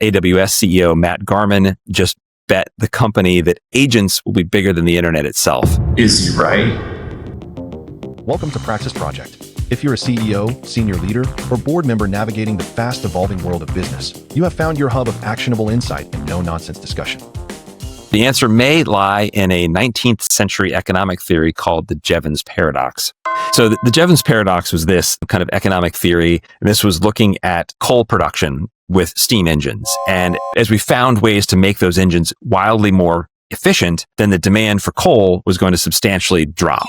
AWS CEO Matt Garman just bet the company that agents will be bigger than the internet itself. Is he right? Welcome to Praxis Project. If you're a CEO, senior leader, or board member navigating the fast-evolving world of business, you have found your hub of actionable insight and no-nonsense discussion. The answer may lie in a 19th century economic theory called the Jevons paradox. So the Jevons paradox was this kind of economic theory, and this was looking at coal production with steam engines. And as we found ways to make those engines wildly more efficient, then the demand for coal was going to substantially drop.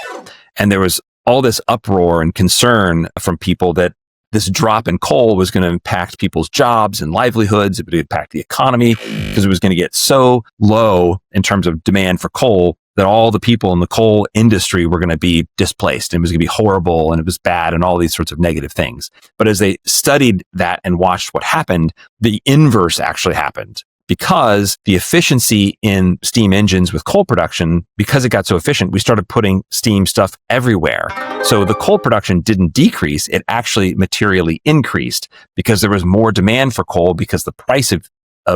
And there was all this uproar and concern from people that this drop in coal was going to impact people's jobs and livelihoods. It would impact the economy because it was going to get so low in terms of demand for coal that all the people in the coal industry were going to be displaced. And it was going to be horrible and it was bad and all these sorts of negative things. But as they studied that and watched what happened, the inverse actually happened. Because the efficiency in steam engines with coal production, because it got so efficient, we started putting steam stuff everywhere. So the coal production didn't decrease, it actually materially increased because there was more demand for coal because the price of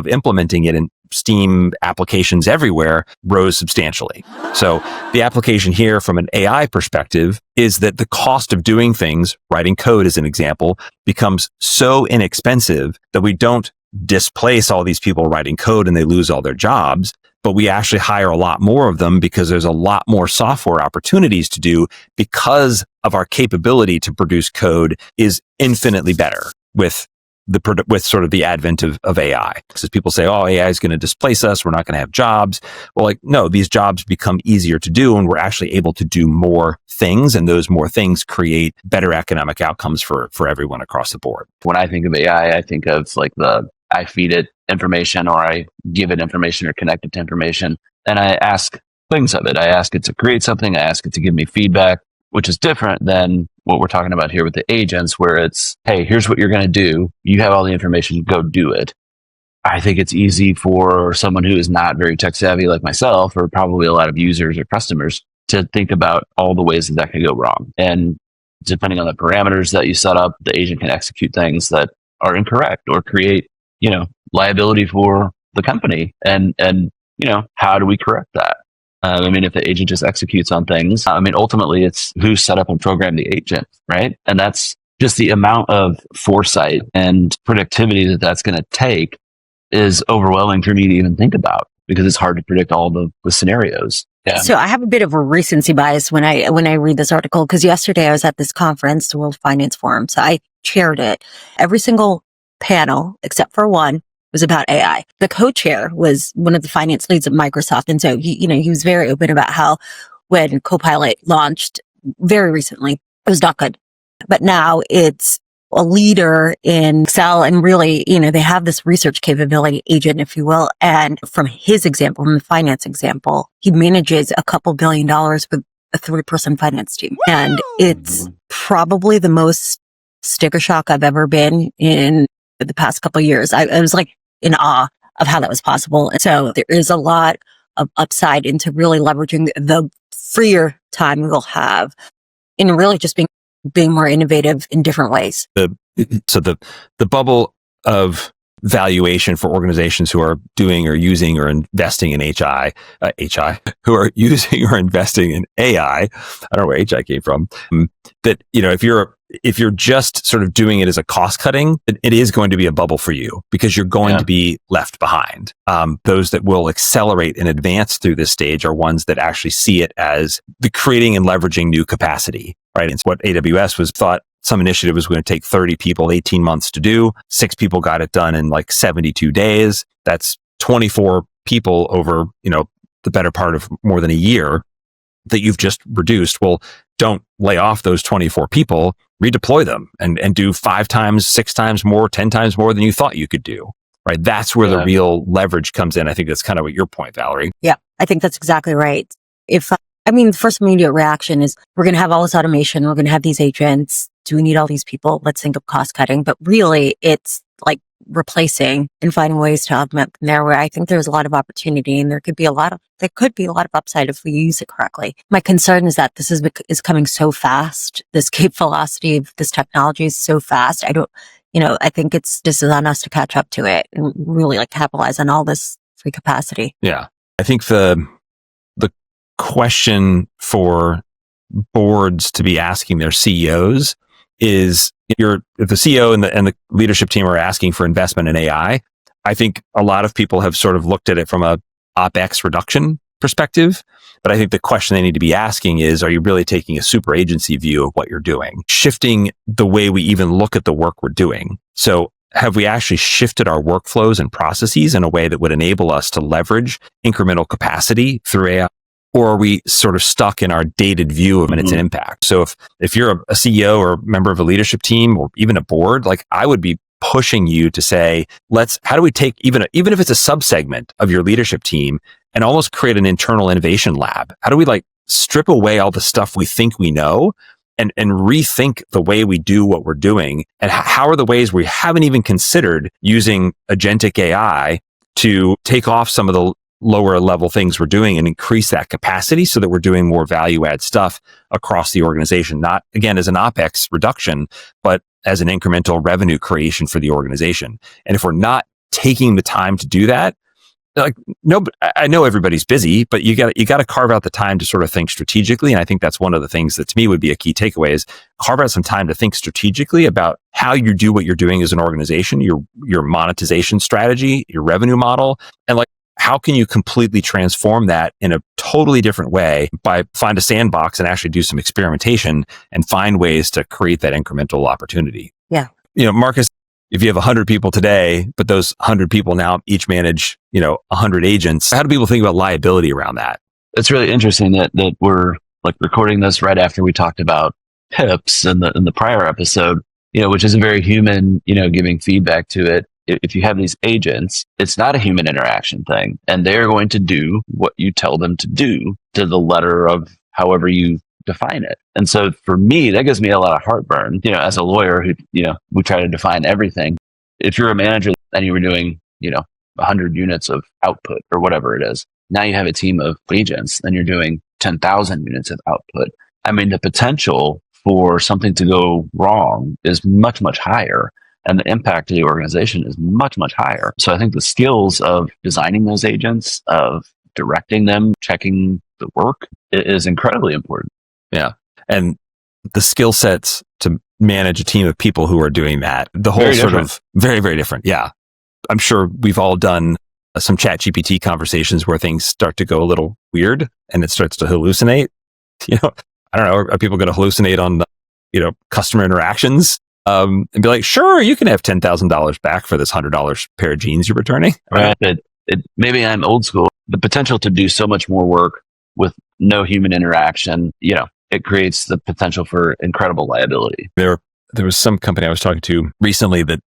implementing it in steam applications everywhere rose substantially. So the application here from an AI perspective is that the cost of doing things, writing code as an example, becomes so inexpensive that we don't displace all these people writing code and they lose all their jobs, but we actually hire a lot more of them because there's a lot more software opportunities to do because of our capability to produce code is infinitely better with sort of the advent of AI. Because people say, oh, AI is going to displace us. We're not going to have jobs. Well, like, no, these jobs become easier to do and we're actually able to do more things. And those more things create better economic outcomes for everyone across the board. When I think of AI, I think of like I feed it information or I give it information or connect it to information. And I ask things of it. I ask it to create something. I ask it to give me feedback, which is different than what we're talking about here with the agents, where it's, hey, here's what you're going to do. You have all the information, go do it. I think it's easy for someone who is not very tech savvy like myself, or probably a lot of users or customers, to think about all the ways that could go wrong. And depending on the parameters that you set up, the agent can execute things that are incorrect or create, liability for the company. And how do we correct that? If the agent just executes on things, ultimately it's who set up and programmed the agent, right? And that's just the amount of foresight and productivity that's going to take is overwhelming for me to even think about because it's hard to predict all the scenarios. Yeah. So I have a bit of a recency bias when I read this article, because yesterday I was at this conference, the World Finance Forum. So I chaired it. Every single panel, except for one, was about AI. The co-chair was one of the finance leads at Microsoft. And so he was very open about how when Copilot launched very recently, it was not good. But now it's a leader in Excel and really, they have this research capability agent, if you will. And from his example, from the finance example, he manages a couple $2 billion with a 3-person finance team. And it's probably the most sticker shock I've ever been in the past couple of years. I was like in awe of how that was possible. And so there is a lot of upside into really leveraging the freer time we'll have in really just being more innovative in different ways. So the bubble of valuation for organizations who are doing or using or investing in who are using or investing in AI. I don't know where HI came from. That, if you're just sort of doing it as a cost cutting, it is going to be a bubble for you because you're going to be left behind. Those that will accelerate and advance through this stage are ones that actually see it as the creating and leveraging new capacity, right? It's what AWS was thought some initiative was going to take 30 people 18 months to do. 6 people got it done in like 72 days. That's 24 people over, the better part of more than a year that you've just reduced. Well, don't lay off those 24 people, redeploy them and do 5 times, 6 times more, 10 times more than you thought you could do, right? That's where the real leverage comes in. I think that's kind of what your point, Valerie. Yeah, I think that's exactly right. The first immediate reaction is we're going to have all this automation. We're going to have these agents. Do we need all these people? Let's think of cost cutting. But really, it's like replacing and finding ways to augment from there, where I think there's a lot of opportunity and there could be a lot of upside if we use it correctly. My concern is that this is coming so fast. The escape velocity of this technology is so fast. I think it's just on us to catch up to it and really like capitalize on all this free capacity. Yeah. I think the question for boards to be asking their CEOs is, if the CEO and the leadership team are asking for investment in AI, I think a lot of people have sort of looked at it from a OpEx reduction perspective. But I think the question they need to be asking is, are you really taking a super agency view of what you're doing? Shifting the way we even look at the work we're doing. So have we actually shifted our workflows and processes in a way that would enable us to leverage incremental capacity through AI? Or are we sort of stuck in our dated view of its impact? So if you're a CEO or member of a leadership team or even a board, like I would be pushing you to say, how do we take even if it's a subsegment of your leadership team and almost create an internal innovation lab? How do we strip away all the stuff we think we know and rethink the way we do what we're doing? And how are the ways we haven't even considered using agentic AI to take off some of the lower level things we're doing and increase that capacity so that we're doing more value add stuff across the organization, not again as an OpEx reduction, but as an incremental revenue creation for the organization. And if we're not taking the time to do that, I know everybody's busy, but you got to carve out the time to sort of think strategically. And I think that's one of the things that to me would be a key takeaway is carve out some time to think strategically about how you do what you're doing as an organization, your monetization strategy, your revenue model, and how can you completely transform that in a totally different way by find a sandbox and actually do some experimentation and find ways to create that incremental opportunity. Yeah. Marcus, if you have 100 people today, but those 100 people now each manage, 100 agents, how do people think about liability around that? It's really interesting that we're recording this right after we talked about PIPs in the prior episode, which is a very human, giving feedback to it. If you have these agents, it's not a human interaction thing, and they're going to do what you tell them to do to the letter of however you define it. And so for me, that gives me a lot of heartburn, as a lawyer who, we try to define everything. If you're a manager and you were doing, 100 units of output or whatever it is, now you have a team of agents and you're doing 10,000 units of output. I mean, the potential for something to go wrong is much, much higher. And the impact to the organization is much, much higher. So I think the skills of designing those agents, of directing them, checking the work is incredibly important. Yeah. And the skill sets to manage a team of people who are doing that, the whole Very sort different. of very, very different. Yeah. I'm sure we've all done some ChatGPT conversations where things start to go a little weird and it starts to hallucinate. I don't know. Are people going to hallucinate on, customer interactions? And be like, sure, you can have $10,000 back for this $100 pair of jeans you're returning. Right. Maybe I'm old school. The potential to do so much more work with no human interaction, it creates the potential for incredible liability. There was some company I was talking to recently that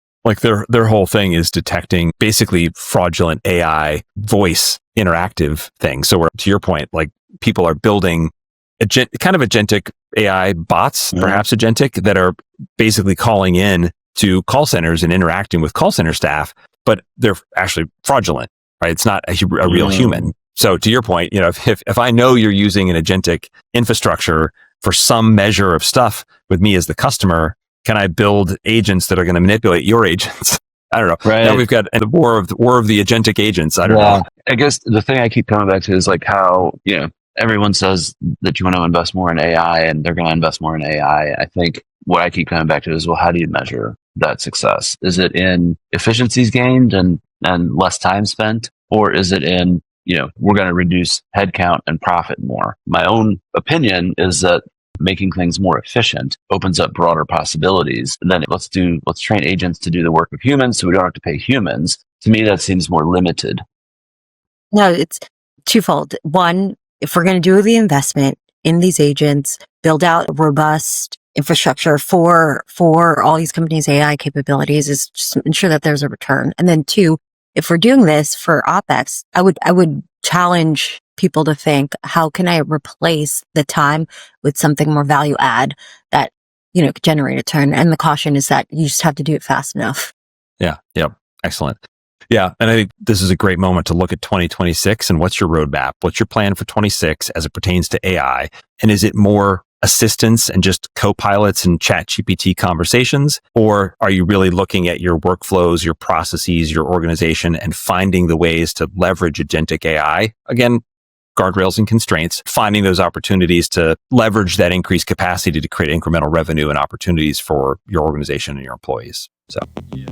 their whole thing is detecting basically fraudulent AI voice interactive things. So to your point, people are building kind of agentic AI bots, perhaps agentic, that are basically calling in to call centers and interacting with call center staff, but they're actually fraudulent, right? It's not a real human. So to your point, if I know you're using an agentic infrastructure for some measure of stuff with me as the customer, can I build agents that are going to manipulate your agents? I don't know. Right. Now we've got the war of the agentic agents. I don't know. I guess the thing I keep coming back to is how, everyone says that you want to invest more in AI and they're going to invest more in AI. I think what I keep coming back to is, well, how do you measure that success? Is it in efficiencies gained and less time spent? Or is it in, we're going to reduce headcount and profit more? My own opinion is that making things more efficient opens up broader possibilities. And then let's train agents to do the work of humans so we don't have to pay humans. To me, that seems more limited. No, it's twofold. One, if we're going to do the investment in these agents, build out a robust infrastructure for all these companies' AI capabilities, is just ensure that there's a return. And then two, if we're doing this for OpEx, I would challenge people to think, how can I replace the time with something more value add that, could generate a return? And the caution is that you just have to do it fast enough. Yeah. Yep. Excellent. Yeah. And I think this is a great moment to look at 2026 and what's your roadmap? What's your plan for 26 as it pertains to AI? And is it more assistants and just co-pilots and ChatGPT conversations? Or are you really looking at your workflows, your processes, your organization, and finding the ways to leverage agentic AI? Again, guardrails and constraints, finding those opportunities to leverage that increased capacity to create incremental revenue and opportunities for your organization and your employees. So, Yeah.